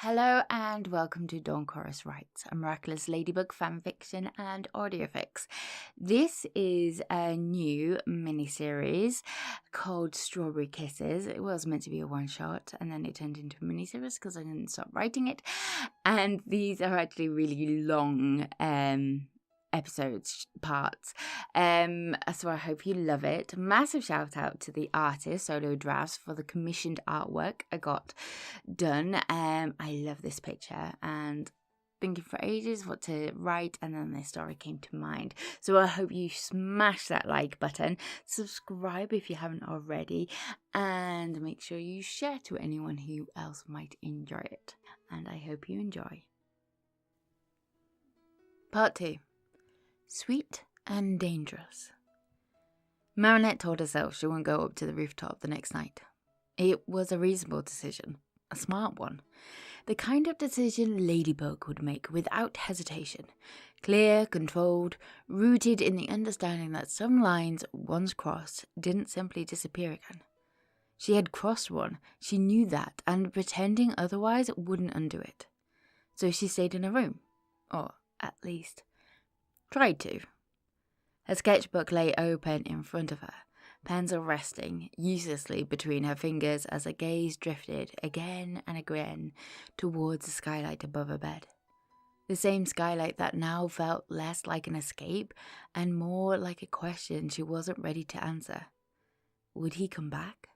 Hello and welcome to Dawn Chorus Writes, a Miraculous Ladybug fanfiction and Audiofics. This is a new mini-series called Strawberry Kisses. It was meant to be a one-shot and then it turned into a mini-series because I didn't stop writing it. And these are actually really long parts. So I hope you love it. Massive shout out to the artist Solodrafts for the commissioned artwork I got done. I love this picture and thinking for ages what to write, and then this story came to mind. So I hope you smash that like button, subscribe if you haven't already, and make sure you share to anyone who else might enjoy it. And I hope you enjoy. Part 2. Sweet and dangerous. Marichat told herself she wouldn't go up to the rooftop the next night. It was a reasonable decision, a smart one, the kind of decision Ladybug would make without hesitation, clear, controlled, rooted in the understanding that some lines once crossed didn't simply disappear again. She had crossed one, she knew that, and pretending otherwise wouldn't undo it. So she stayed in her room, or at least tried to. Her sketchbook lay open in front of her, pencil resting uselessly between her fingers as her gaze drifted again and again towards the skylight above her bed. The same skylight that now felt less like an escape and more like a question she wasn't ready to answer. Would he come back?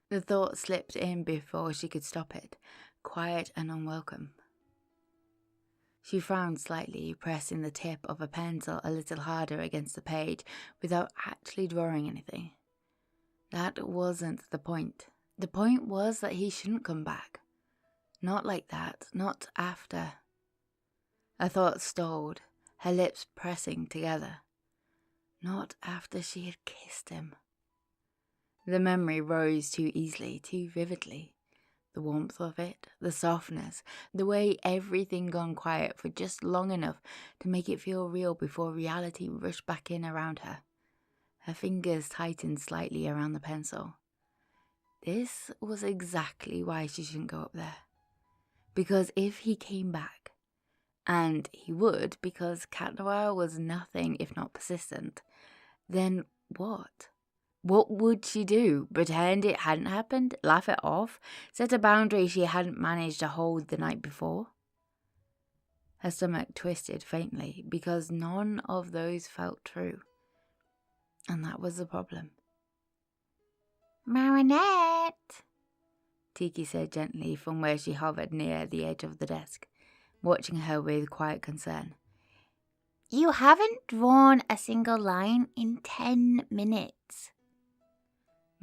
The thought slipped in before she could stop it, quiet and unwelcome. She frowned slightly, pressing the tip of a pencil a little harder against the page without actually drawing anything. That wasn't the point. The point was that he shouldn't come back. Not like that, not after. Her thoughts stalled, her lips pressing together. Not after she had kissed him. The memory rose too easily, too vividly. The warmth of it, the softness, the way everything gone quiet for just long enough to make it feel real before reality rushed back in around her. Her fingers tightened slightly around the pencil. This was exactly why she shouldn't go up there. Because if he came back, and he would because Cat Noir was nothing if not persistent, then what? What would she do? Pretend it hadn't happened? Laugh it off? Set a boundary she hadn't managed to hold the night before? Her stomach twisted faintly because none of those felt true. And that was the problem. Marichat, Tiki said gently from where she hovered near the edge of the desk, watching her with quiet concern. You haven't drawn a single line in 10 minutes.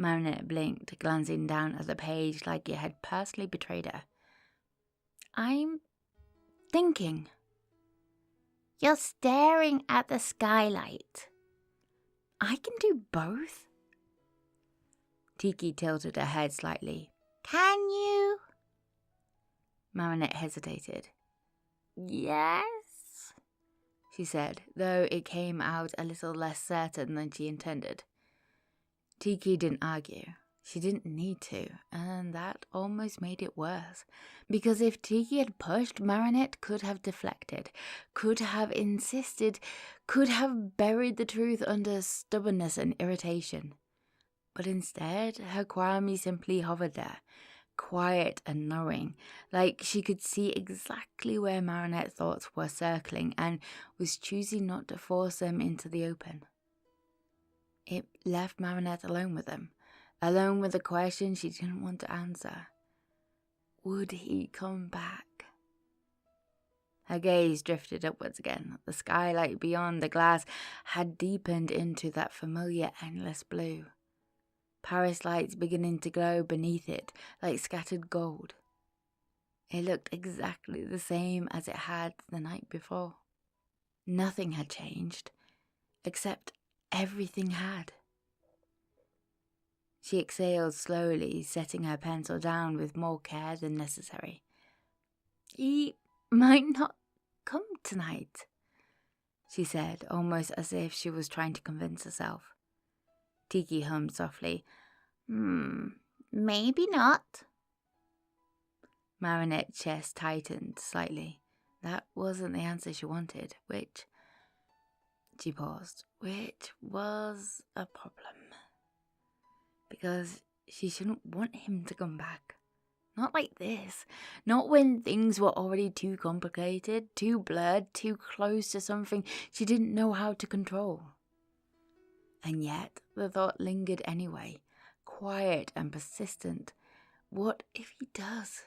Marichat blinked, glancing down at the page like it had personally betrayed her. I'm thinking. You're staring at the skylight. I can do both. Tiki tilted her head slightly. Can you? Marichat hesitated. Yes, she said, though it came out a little less certain than she intended. Tiki didn't argue. She didn't need to, and that almost made it worse. Because if Tiki had pushed, Marichat could have deflected, could have insisted, could have buried the truth under stubbornness and irritation. But instead, her Kwame simply hovered there, quiet and knowing, like she could see exactly where Marichat's thoughts were circling and was choosing not to force them into the open. It left Marichat alone with them, alone with the question she didn't want to answer. Would he come back? Her gaze drifted upwards again. The skylight beyond the glass had deepened into that familiar endless blue. Paris lights beginning to glow beneath it like scattered gold. It looked exactly the same as it had the night before. Nothing had changed, except everything had. She exhaled slowly, setting her pencil down with more care than necessary. He might not come tonight, she said, almost as if she was trying to convince herself. Tiki hummed softly. Maybe not. Marinette's chest tightened slightly. That wasn't the answer she wanted, she paused, which was a problem. Because she shouldn't want him to come back. Not like this. Not when things were already too complicated, too blurred, too close to something she didn't know how to control. And yet, the thought lingered anyway, quiet and persistent. What if he does?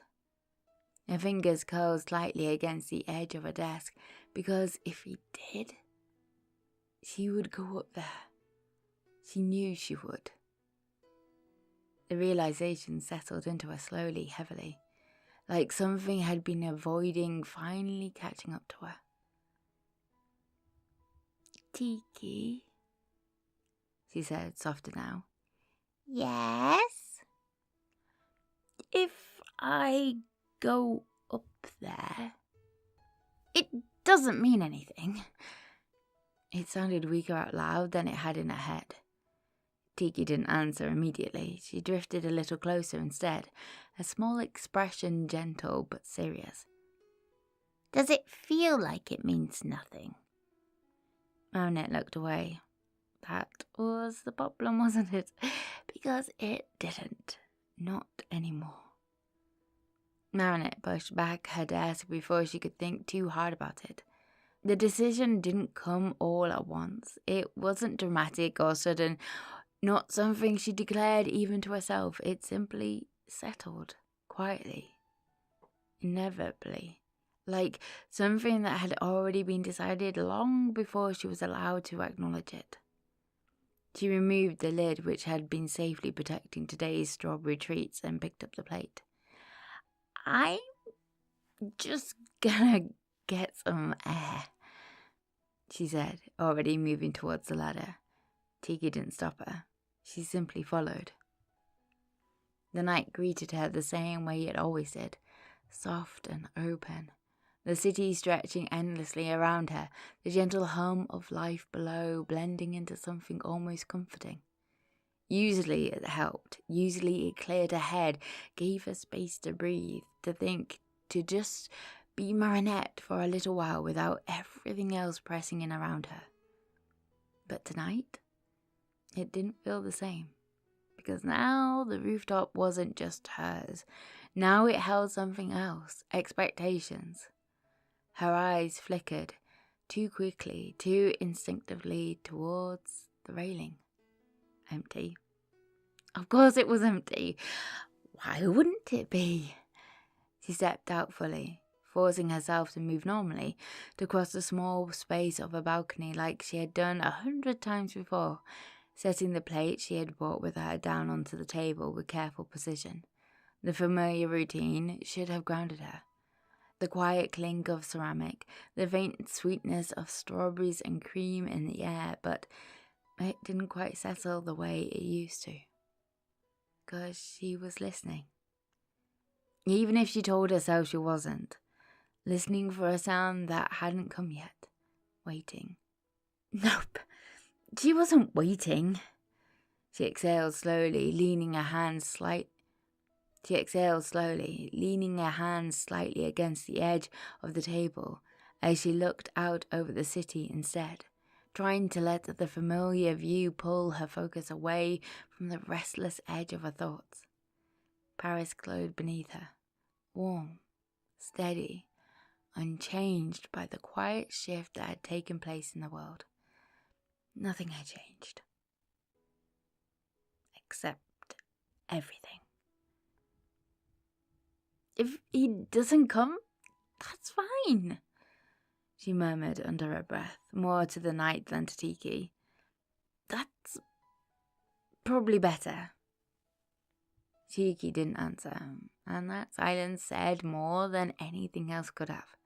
Her fingers curled slightly against the edge of her desk, because if he did, she would go up there. She knew she would. The realization settled into her slowly, heavily, like something had been avoiding finally catching up to her. Tiki, she said, softer now. Yes? If I go up there, it doesn't mean anything. It sounded weaker out loud than it had in her head. Tiki didn't answer immediately. She drifted a little closer instead, a small expression gentle but serious. Does it feel like it means nothing? Marinette looked away. That was the problem, wasn't it? Because it didn't. Not anymore. Marinette pushed back her desk before she could think too hard about it. The decision didn't come all at once. It wasn't dramatic or sudden. Not something she declared even to herself. It simply settled, quietly, inevitably, like something that had already been decided long before she was allowed to acknowledge it. She removed the lid which had been safely protecting today's strawberry treats and picked up the plate. I'm just gonna get some air, she said, already moving towards the ladder. Tiki didn't stop her. She simply followed. The night greeted her the same way it always did, soft and open. The city stretching endlessly around her, the gentle hum of life below blending into something almost comforting. Usually it helped. Usually it cleared her head, gave her space to breathe, to think, to just be Marinette for a little while without everything else pressing in around her. But tonight, it didn't feel the same, because now the rooftop wasn't just hers. Now it held something else, expectations. Her eyes flickered, too quickly, too instinctively, towards the railing. Empty. Of course it was empty. Why wouldn't it be? She stepped out fully, forcing herself to move normally, to cross the small space of a balcony like she had done 100 times before, setting the plate she had brought with her down onto the table with careful precision. The familiar routine should have grounded her. The quiet clink of ceramic, the faint sweetness of strawberries and cream in the air, but it didn't quite settle the way it used to. Because she was listening. Even if she told herself she wasn't. Listening for a sound that hadn't come yet. Waiting. Nope. She wasn't waiting. She exhaled slowly, leaning her hands slightly against the edge of the table as she looked out over the city instead, trying to let the familiar view pull her focus away from the restless edge of her thoughts. Paris glowed beneath her, warm, steady, unchanged by the quiet shift that had taken place in the world. Nothing had changed. Except everything. If he doesn't come, that's fine, she murmured under her breath, more to the night than to Tiki. That's probably better. Tiki didn't answer, and that silence said more than anything else could have.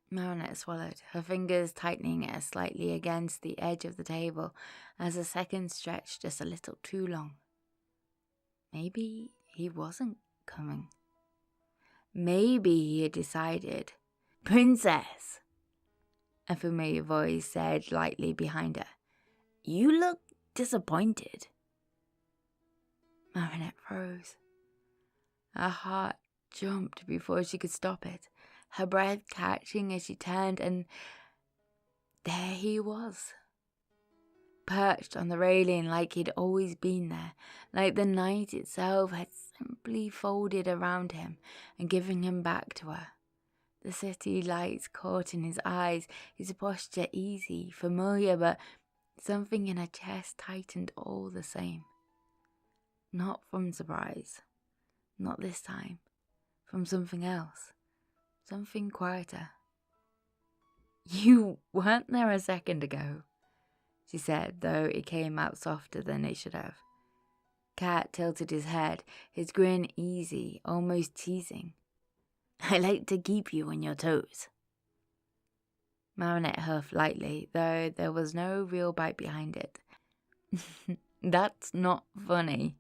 Marinette swallowed, her fingers tightening slightly against the edge of the table as the seconds stretched just a little too long. Maybe he wasn't coming. Maybe he had decided. Princess, a familiar voice said lightly behind her. You look disappointed. Marinette froze. Her heart jumped before she could stop it, her breath catching as she turned, and there he was, perched on the railing like he'd always been there, like the night itself had simply folded around him and given him back to her. The city lights caught in his eyes, his posture easy, familiar, but something in her chest tightened all the same. Not from surprise, not this time, from something else, something quieter. "You weren't there a second ago," she said, though it came out softer than it should have. Cat tilted his head, his grin easy, almost teasing. "I like to keep you on your toes." Marichat huffed lightly, though there was no real bite behind it. "That's not funny."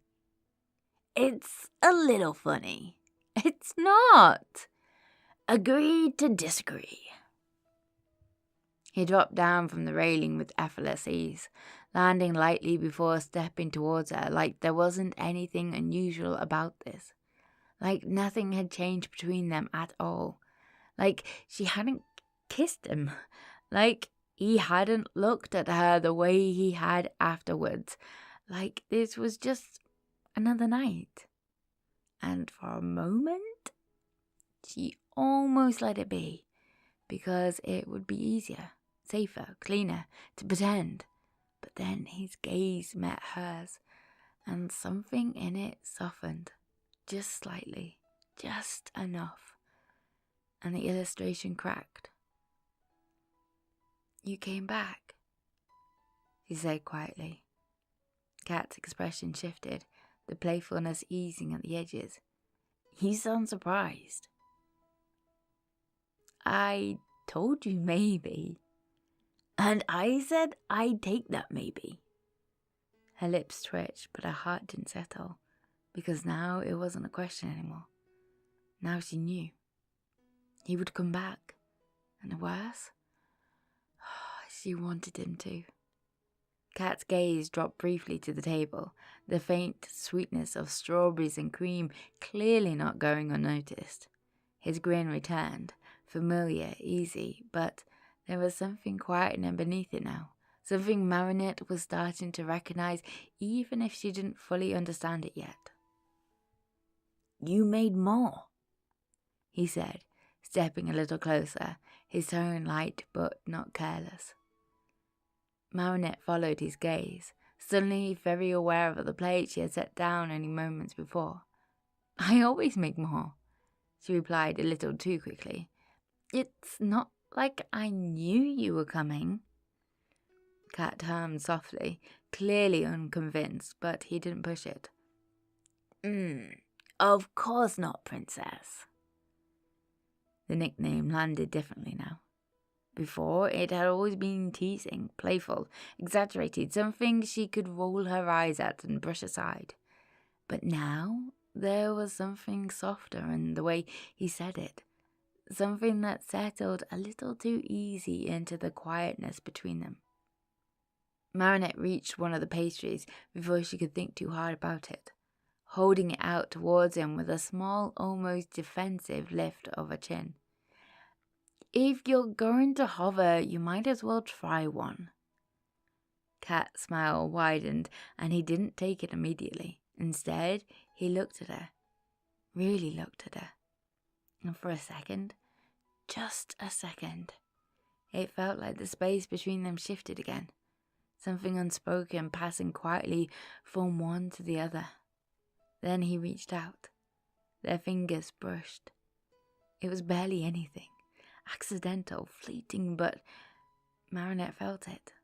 "It's a little funny." "It's not." "Agree to disagree." He dropped down from the railing with effortless ease, landing lightly before stepping towards her, like there wasn't anything unusual about this. Like nothing had changed between them at all. Like she hadn't kissed him. Like he hadn't looked at her the way he had afterwards. Like this was just another night. And for a moment, she almost let it be, because it would be easier, safer, cleaner to pretend. But then his gaze met hers, and something in it softened, just slightly, just enough, and the illustration cracked. "You came back," she said quietly. Cat's expression shifted, the playfulness easing at the edges. "You sound surprised." "I told you maybe." "And I said I'd take that maybe." Her lips twitched, but her heart didn't settle, because now it wasn't a question anymore. Now she knew. He would come back, and worse, she wanted him to. Cat's gaze dropped briefly to the table, the faint sweetness of strawberries and cream clearly not going unnoticed. His grin returned, familiar, easy, but there was something quieter beneath it now, something Marichat was starting to recognize even if she didn't fully understand it yet. "You made more," he said, stepping a little closer, his tone light but not careless. Marichat followed his gaze, suddenly very aware of the plate she had set down only moments before. "I always make more," she replied a little too quickly. "It's not like I knew you were coming." Cat hummed softly, clearly unconvinced, but he didn't push it. Of course not, princess." The nickname landed differently now. Before, it had always been teasing, playful, exaggerated, something she could roll her eyes at and brush aside. But now, there was something softer in the way he said it, something that settled a little too easy into the quietness between them. Marichat reached one of the pastries before she could think too hard about it, holding it out towards him with a small, almost defensive lift of her chin. "If you're going to hover, you might as well try one." Cat's smile widened, and he didn't take it immediately. Instead, he looked at her, really looked at her. And for a second, just a second, it felt like the space between them shifted again, something unspoken passing quietly from one to the other. Then he reached out. Their fingers brushed. It was barely anything. Accidental, fleeting, but Marichat felt it.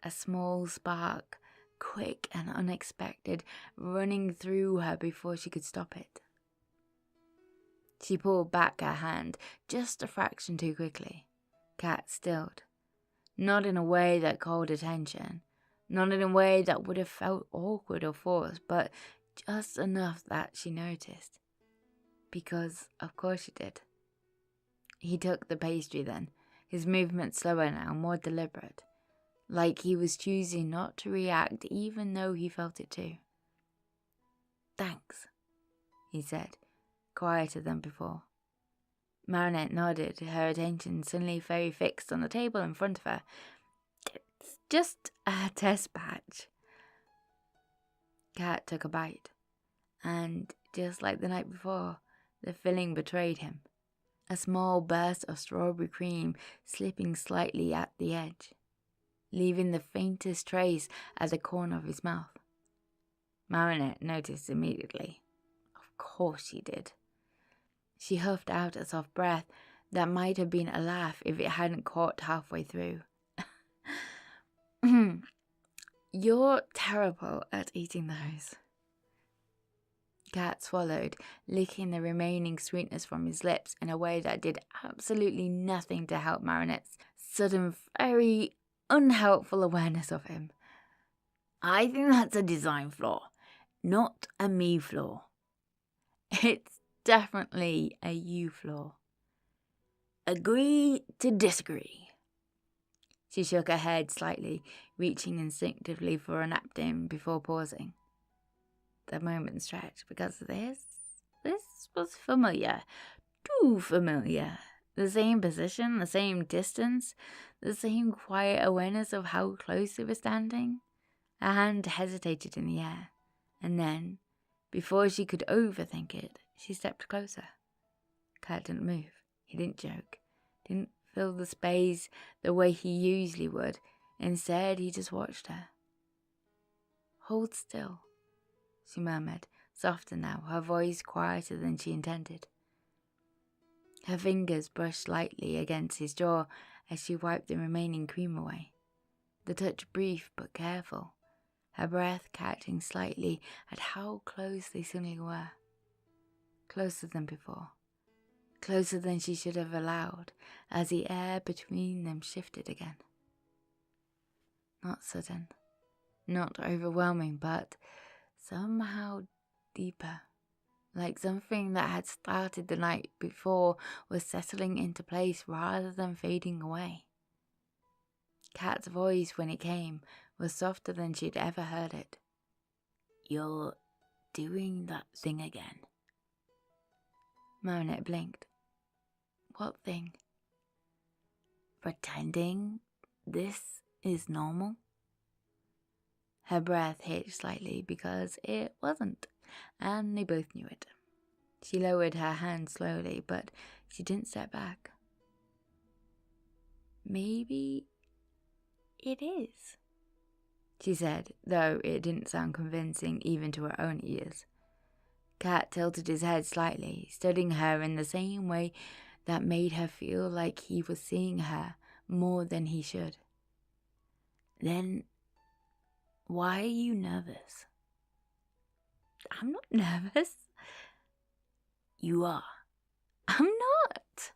A small spark, quick and unexpected, running through her before she could stop it. She pulled back her hand, just a fraction too quickly. Cat stilled. Not in a way that called attention, not in a way that would have felt awkward or forced, but just enough that she noticed. Because, of course she did. He took the pastry then, his movements slower now, more deliberate, like he was choosing not to react even though he felt it too. "Thanks," he said, quieter than before. Marichat nodded, her attention suddenly very fixed on the table in front of her. It's just a test batch. Kat took a bite, and just like the night before, the filling betrayed him. A small burst of strawberry cream slipping slightly at the edge, leaving the faintest trace at the corner of his mouth. Marichat noticed immediately. Of course she did. She huffed out a soft breath that might have been a laugh if it hadn't caught halfway through. You're terrible at eating those. Kat swallowed, licking the remaining sweetness from his lips in a way that did absolutely nothing to help Marichat's sudden, very unhelpful awareness of him. I think that's a design flaw, not a me flaw. It's definitely a you flaw. Agree to disagree. She shook her head slightly, reaching instinctively for a napkin before pausing. The moment stretched because this was familiar. Too familiar. The same position, the same distance, the same quiet awareness of how close they were standing. Her hand hesitated in the air, and then, before she could overthink it, she stepped closer. Kat didn't move. He didn't joke. Didn't fill the space the way he usually would. Instead, he just watched her. Hold still, she murmured, softer now, her voice quieter than she intended. Her fingers brushed lightly against his jaw as she wiped the remaining cream away. The touch brief but careful, her breath catching slightly at how close they suddenly were. Closer than before. Closer than she should have allowed, as the air between them shifted again. Not sudden, not overwhelming, but somehow deeper, like something that had started the night before was settling into place rather than fading away. Kat's voice, when it came, was softer than she'd ever heard it. You're doing that thing again. Marichat blinked. What thing? Pretending this is normal? Her breath hitched slightly because it wasn't, and they both knew it. She lowered her hand slowly, but she didn't step back. Maybe it is, she said, though it didn't sound convincing even to her own ears. Kat tilted his head slightly, studying her in the same way that made her feel like he was seeing her more than he should. Then, why are you nervous? I'm not nervous. You are. I'm not.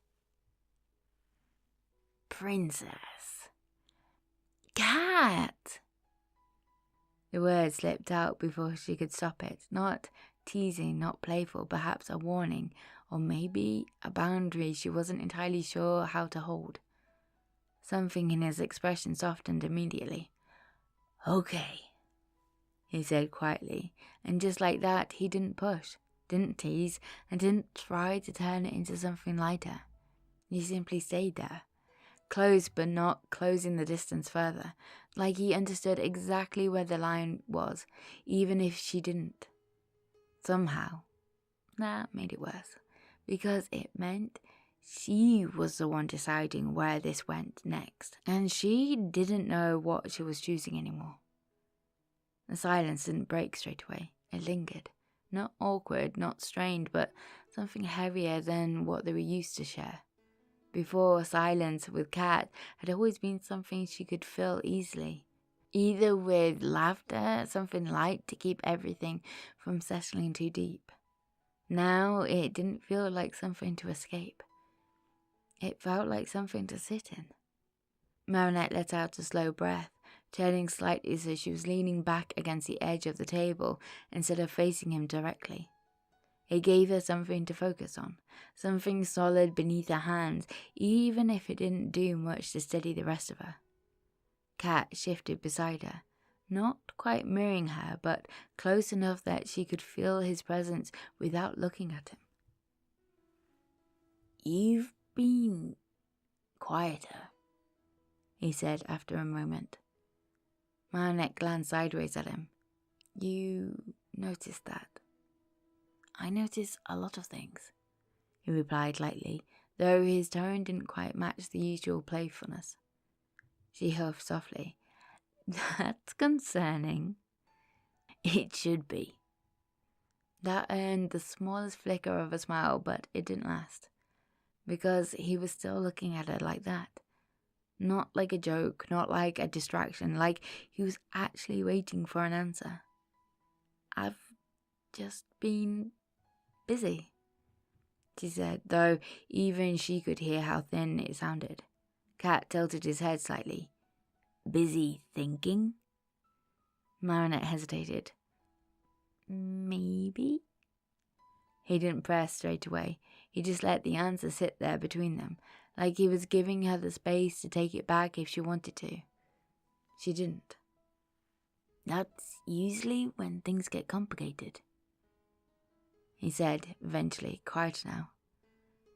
Princess. Kat. The word slipped out before she could stop it. Not teasing, not playful, perhaps a warning, or maybe a boundary she wasn't entirely sure how to hold. Something in his expression softened immediately. Okay, he said quietly, and just like that, he didn't push, didn't tease, and didn't try to turn it into something lighter. He simply stayed there, close but not closing the distance further, like he understood exactly where the line was, even if she didn't. Somehow, that made it worse, because it meant she was the one deciding where this went next, and she didn't know what she was choosing anymore. The silence didn't break straight away. It lingered. Not awkward, not strained, but something heavier than what they were used to share. Before, silence with Kat had always been something she could fill easily. Either with laughter, something light to keep everything from settling too deep. Now it didn't feel like something to escape. It felt like something to sit in. Marichat let out a slow breath, turning slightly so she was leaning back against the edge of the table instead of facing him directly. It gave her something to focus on, something solid beneath her hands, even if it didn't do much to steady the rest of her. Kat shifted beside her, not quite mirroring her, but close enough that she could feel his presence without looking at him. You've been quieter, he said after a moment. Marionette glanced sideways at him. You noticed that? I notice a lot of things, he replied lightly, though his tone didn't quite match the usual playfulness. She huffed softly. That's concerning. It should be. That earned the smallest flicker of a smile, but it didn't last, because he was still looking at her like that. Not like a joke, not like a distraction, like he was actually waiting for an answer. I've just been busy, she said, though even she could hear how thin it sounded. Cat tilted his head slightly. Busy thinking? Marionette hesitated. Maybe? He didn't press straight away. He just let the answer sit there between them, like he was giving her the space to take it back if she wanted to. She didn't. That's usually when things get complicated, he said, eventually, quiet now.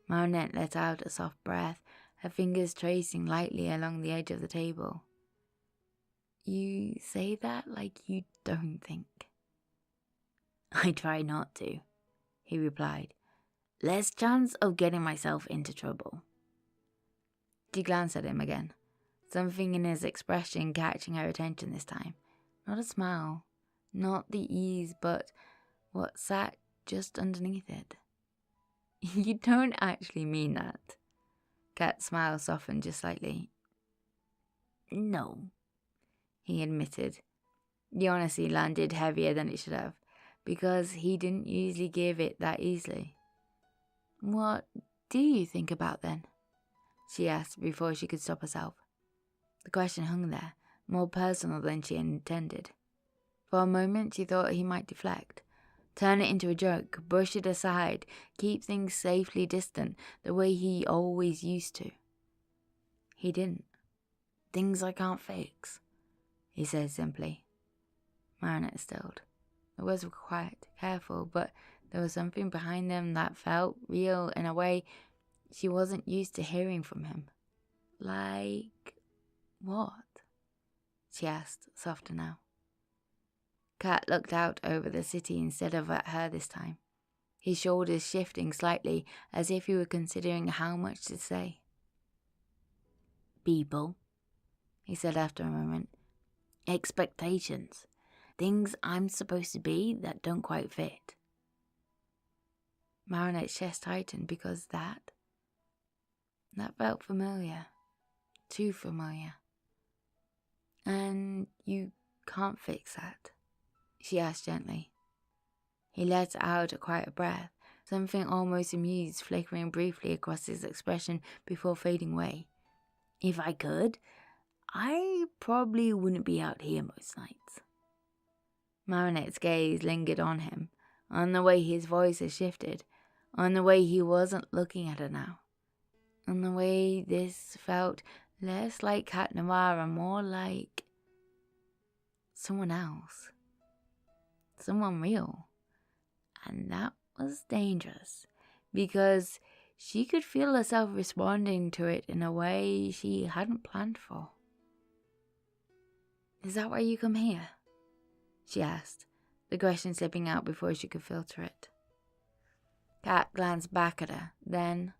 Marionette let out a soft breath, her fingers tracing lightly along the edge of the table. You say that like you don't think. I try not to, he replied. Less chance of getting myself into trouble. She glanced at him again, something in his expression catching her attention this time. Not a smile, not the ease, but what sat just underneath it. You don't actually mean that. Cat's smile softened just slightly. No, he admitted. The honesty landed heavier than it should have, because he didn't usually give it that easily. What do you think about then? She asked before she could stop herself. The question hung there, more personal than she intended. For a moment she thought he might deflect, turn it into a joke, brush it aside, keep things safely distant the way he always used to. He didn't. Things I can't fix, he said simply. Marionette stilled. The words were quiet, careful, but there was something behind them that felt real in a way she wasn't used to hearing from him. Like what? She asked, softer now. Cat looked out over the city instead of at her this time, his shoulders shifting slightly as if he were considering how much to say. People, he said after a moment. Expectations. Things I'm supposed to be that don't quite fit. Marionette's chest tightened because that felt familiar. Too familiar. And you can't fix that? She asked gently. He let out a quiet breath, something almost amused flickering briefly across his expression before fading away. If I could, I probably wouldn't be out here most nights. Marionette's gaze lingered on him, on the way his voice had shifted, on the way he wasn't looking at her now, on the way this felt less like Cat Noir and more like someone else. Someone real. And that was dangerous, because she could feel herself responding to it in a way she hadn't planned for. Is that why you come here? She asked, the question slipping out before she could filter it. Cat glanced back at her, then,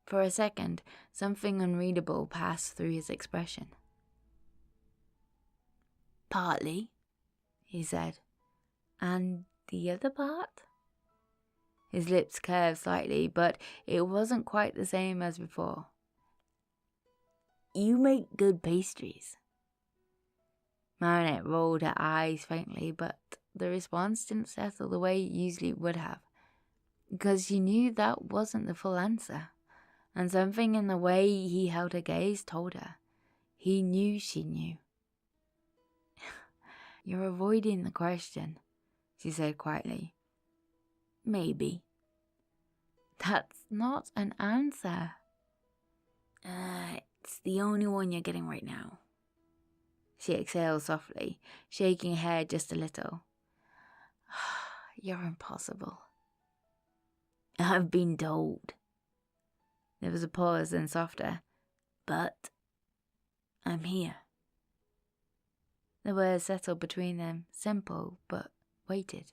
for a second, something unreadable passed through his expression. Partly, he said. And the other part? His lips curved slightly, but it wasn't quite the same as before. You make good pastries. Marionette rolled her eyes faintly, but the response didn't settle the way it usually would have, because she knew that wasn't the full answer, and something in the way he held her gaze told her. He knew she knew. You're avoiding the question, she said quietly. Maybe. That's not an answer. It's the only one you're getting right now. She exhaled softly, shaking her head just a little. You're impossible. I've been told. There was a pause, then softer. But I'm here. The words settled between them, simple but weighted.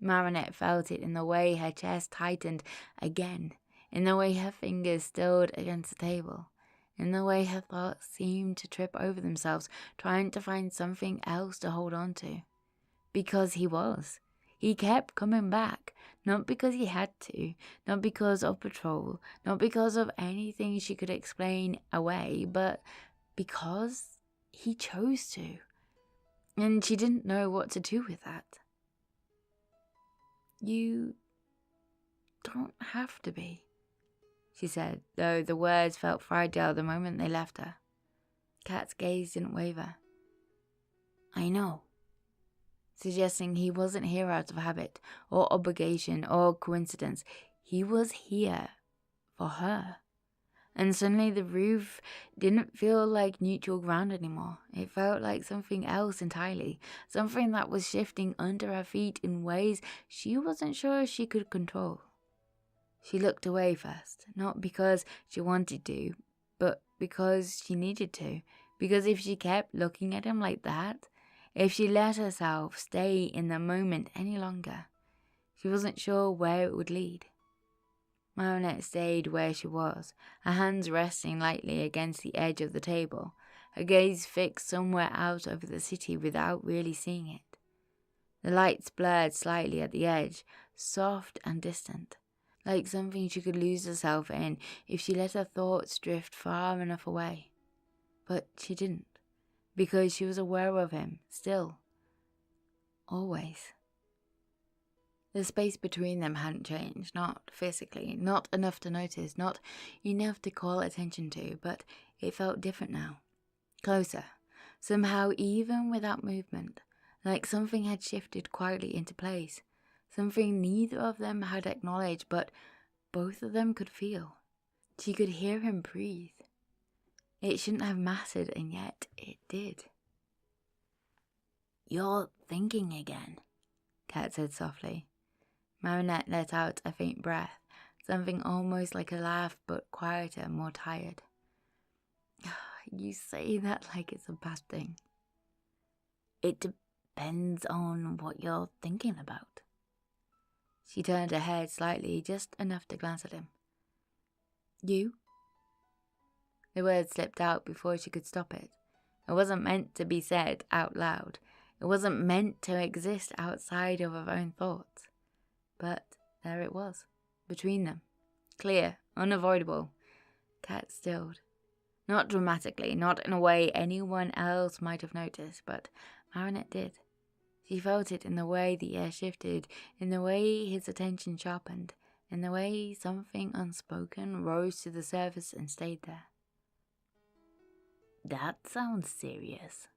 Marichat felt it in the way her chest tightened again, in the way her fingers stilled against the table, in the way her thoughts seemed to trip over themselves, trying to find something else to hold on to. Because he was. He kept coming back, not because he had to, not because of patrol, not because of anything she could explain away, but because he chose to. And she didn't know what to do with that. You don't have to be, she said, though the words felt fragile the moment they left her. Kat's gaze didn't waver. I know. Suggesting he wasn't here out of habit, or obligation, or coincidence. He was here for her. And suddenly the roof didn't feel like neutral ground anymore. It felt like something else entirely, something that was shifting under her feet in ways she wasn't sure she could control. She looked away first, not because she wanted to, but because she needed to. Because if she kept looking at him like that, if she let herself stay in the moment any longer, she wasn't sure where it would lead. Marichat stayed where she was, her hands resting lightly against the edge of the table, her gaze fixed somewhere out over the city without really seeing it. The lights blurred slightly at the edge, soft and distant, like something she could lose herself in if she let her thoughts drift far enough away. But she didn't, because she was aware of him, still. Always. The space between them hadn't changed, not physically, not enough to notice, not enough to call attention to, but it felt different now. Closer, somehow even without movement, like something had shifted quietly into place, something neither of them had acknowledged, but both of them could feel. She could hear him breathe. It shouldn't have mattered, and yet it did. You're thinking again, Kat said softly. Marichat let out a faint breath, something almost like a laugh, but quieter, more tired. You say that like it's a bad thing. It depends on what you're thinking about. She turned her head slightly, just enough to glance at him. You? The word slipped out before she could stop it. It wasn't meant to be said out loud. It wasn't meant to exist outside of her own thoughts. But there it was, between them. Clear, unavoidable. Kat stilled. Not dramatically, not in a way anyone else might have noticed, but Marichat did. She felt it in the way the air shifted, in the way his attention sharpened, in the way something unspoken rose to the surface and stayed there. That sounds serious,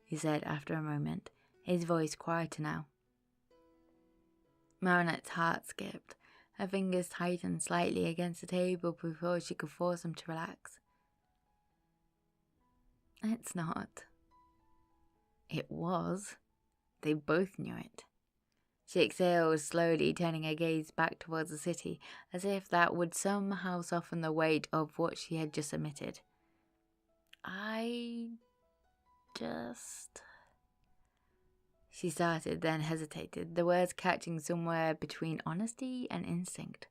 he said after a moment, his voice quieter now. Marichat's heart skipped. Her fingers tightened slightly against the table before she could force him to relax. It's not. It was. They both knew it. She exhaled slowly, turning her gaze back towards the city, as if that would somehow soften the weight of what she had just admitted. She started, then hesitated, the words catching somewhere between honesty and instinct.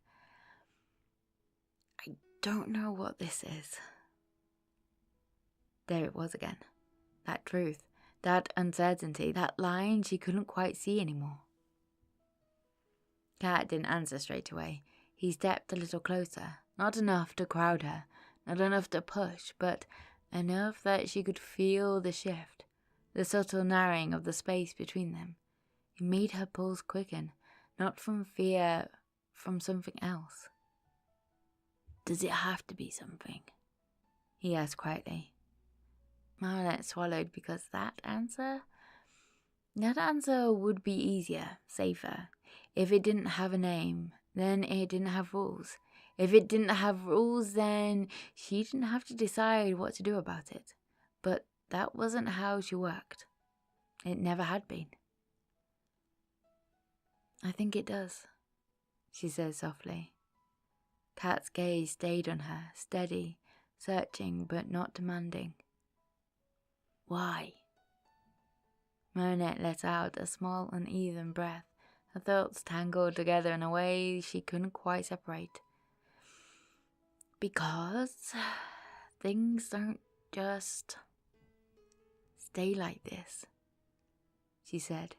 I don't know what this is. There it was again. That truth, that uncertainty, that line she couldn't quite see anymore. Kat didn't answer straight away. He stepped a little closer, not enough to crowd her, not enough to push, but enough that she could feel the shift, the subtle narrowing of the space between them. It made her pulse quicken, not from fear, from something else. Does it have to be something? He asked quietly. Marichat swallowed because that answer would be easier, safer. If it didn't have a name, then it didn't have rules. If it didn't have rules, then she didn't have to decide what to do about it. But that wasn't how she worked. It never had been. I think it does, she said softly. Kat's gaze stayed on her, steady, searching but not demanding. Why? Marichat let out a small, uneven breath, her thoughts tangled together in a way she couldn't quite separate. Because things don't just stay like this, she said.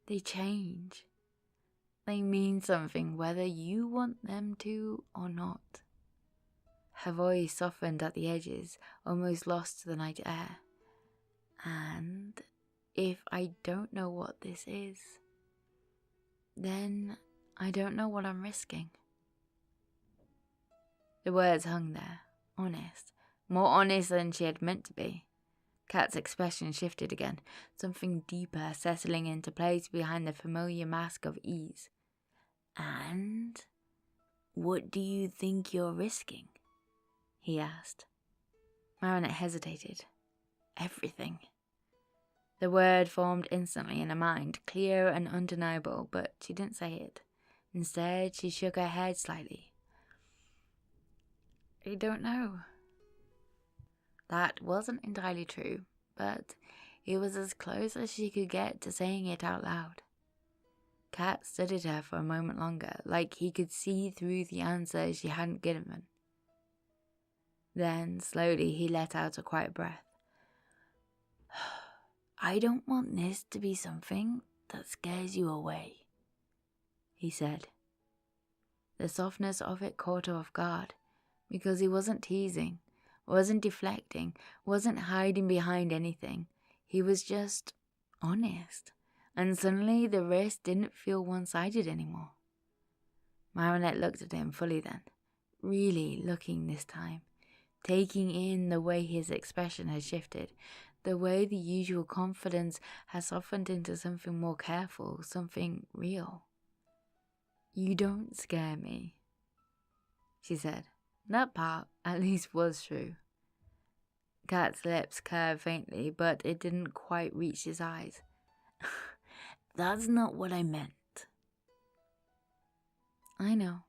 They change. They mean something whether you want them to or not. Her voice softened at the edges, almost lost to the night air. And if I don't know what this is, then I don't know what I'm risking. The words hung there, honest, more honest than she had meant to be. Kat's expression shifted again, something deeper settling into place behind the familiar mask of ease. And what do you think you're risking? He asked. Marichat hesitated. Everything. The word formed instantly in her mind, clear and undeniable, but she didn't say it. Instead, she shook her head slightly. I don't know. That wasn't entirely true, but it was as close as she could get to saying it out loud. Kat studied her for a moment longer, like he could see through the answer she hadn't given. Then, slowly, he let out a quiet breath. I don't want this to be something that scares you away, he said. The softness of it caught her off guard, because he wasn't teasing, wasn't deflecting, wasn't hiding behind anything. He was just honest, and suddenly the risk didn't feel one-sided anymore. Marichat looked at him fully then, really looking this time, taking in the way his expression had shifted, the way the usual confidence had softened into something more careful, something real. You don't scare me, she said. That part, at least, was true. Kat's lips curved faintly, but it didn't quite reach his eyes. That's not what I meant. I know.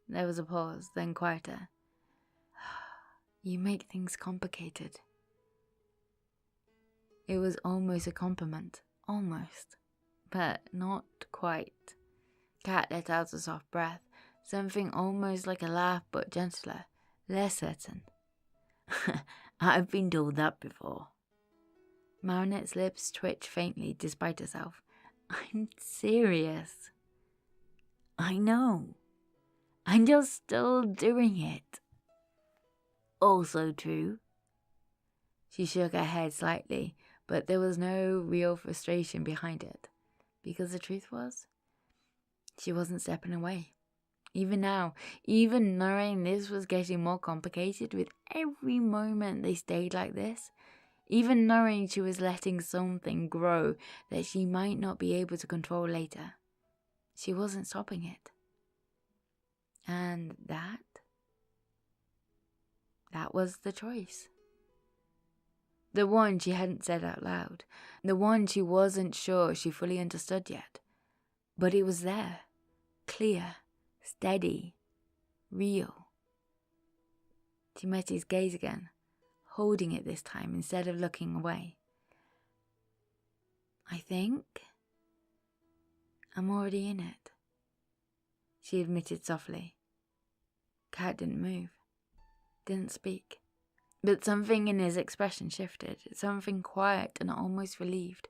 There was a pause, then quieter. You make things complicated. It was almost a compliment, almost, but not quite. Kat let out a soft breath, something almost like a laugh but gentler, less certain. I've been told that before. Marichat's lips twitched faintly despite herself. I'm serious. I know. I'm just still doing it. Also true. She shook her head slightly, but there was no real frustration behind it, because the truth was, she wasn't stepping away. Even now, even knowing this was getting more complicated with every moment they stayed like this, even knowing she was letting something grow that she might not be able to control later, she wasn't stopping it. And that was the choice. The one she hadn't said out loud, the one she wasn't sure she fully understood yet. But it was there, clear, steady, real. She met his gaze again, holding it this time instead of looking away. I think I'm already in it, she admitted softly. Kat didn't move, didn't speak. But something in his expression shifted, something quiet and almost relieved,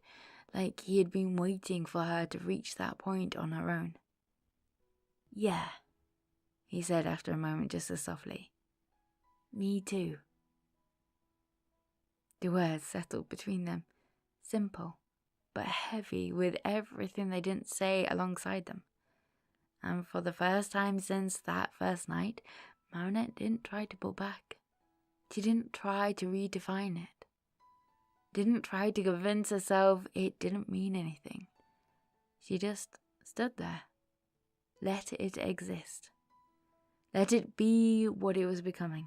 like he had been waiting for her to reach that point on her own. Yeah, he said after a moment just as softly. Me too. The words settled between them, simple, but heavy with everything they didn't say alongside them. And for the first time since that first night, Marichat didn't try to pull back. She didn't try to redefine it. Didn't try to convince herself it didn't mean anything. She just stood there. Let it exist. Let it be what it was becoming,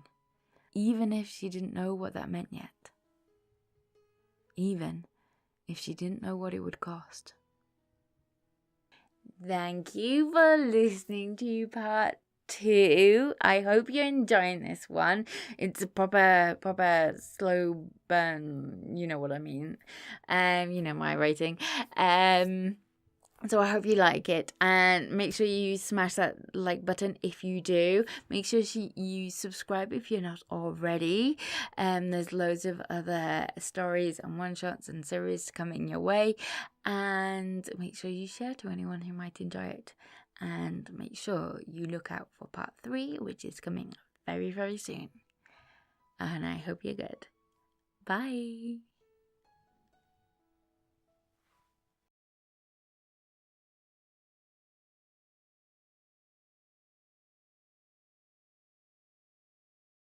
even if she didn't know what that meant yet. Even if she didn't know what it would cost. Thank you for listening to part 2. I hope you're enjoying this one. It's a proper slow burn, you know what I mean. You know my rating. So I hope you like it, and make sure you smash that like button if you do. Make sure you subscribe if you're not already. There's loads of other stories and one-shots and series coming your way, and make sure you share to anyone who might enjoy it. And make sure you look out for part 3, which is coming very, very soon. And I hope you're good. Bye.